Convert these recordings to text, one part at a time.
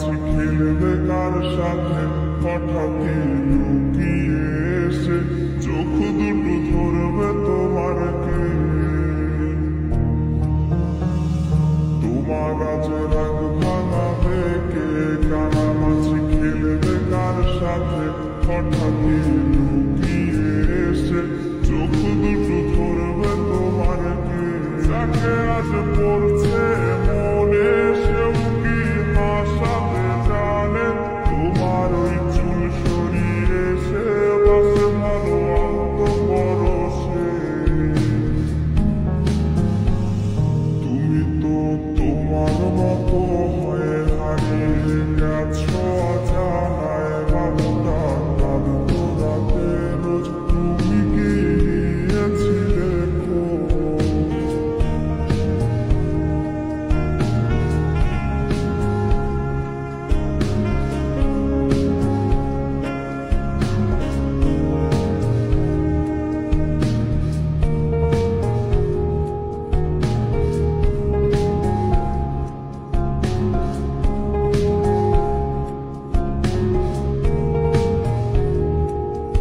কানামাছি খেলবে কার সাথে হঠাৎই লুকিয়ে এসে চোখ দুটো ধরবে তোমার কে। তোমার আজ রাগ ভাঙাবে কে? কানামাছি খেলবে কার সাথে হঠাৎই লুকিয়ে এসে চোখ দুটো ধরবে তোমার কে। যাকে আজ পড়ছে মনে সেও কি হাসাতে জানে? তোমার ওই চুল সরিয়ে সে বাসে ভালো আত্মপরশে। তুমি তো তোমার মতো হয়ে হারিয়ে গেছো অজানায়। বাবুটা কাঁদতো রাতে রোজ, তুমি কি নিয়েছিলে খোঁজ?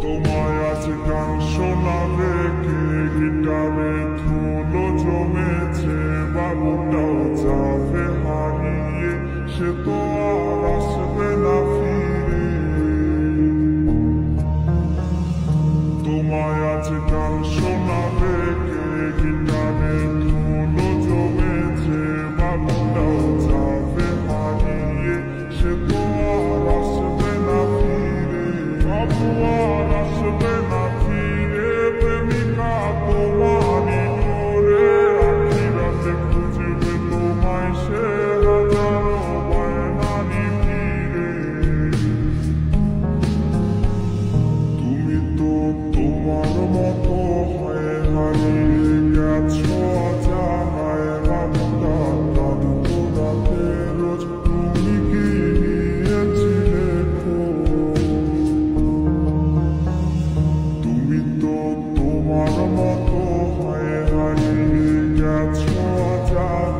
তোমায় আজ গান শোনাবে কে? গিটারে ধুলো জমেছে, বাবুটাও যাবে হারিয়ে, সে তো আর আসবে না ফিরে। তোমায় আজ গান শোনাবে কে? গিটারে ধুলো জমেছে, বাবুটাও যাবে হারিয়ে, সে তো আর আসবে না ফিরে। বাবু আর আসবে না ফিরে, প্রেমিকা তোমারই করে আখিরাতে খুঁজবে তোমায় সে হাজারো বায়নারি ফিরে। তুমি তো তোমার মতো হয়ে হারিয়ে গেছো অজানায়। বাবুটা কাঁদতো রাতে রোজ, তুমি কি নিয়েছিলে খোঁজ? তুমি তো তোমার মতো হয়ে হারিয়ে গেছো অজানায়।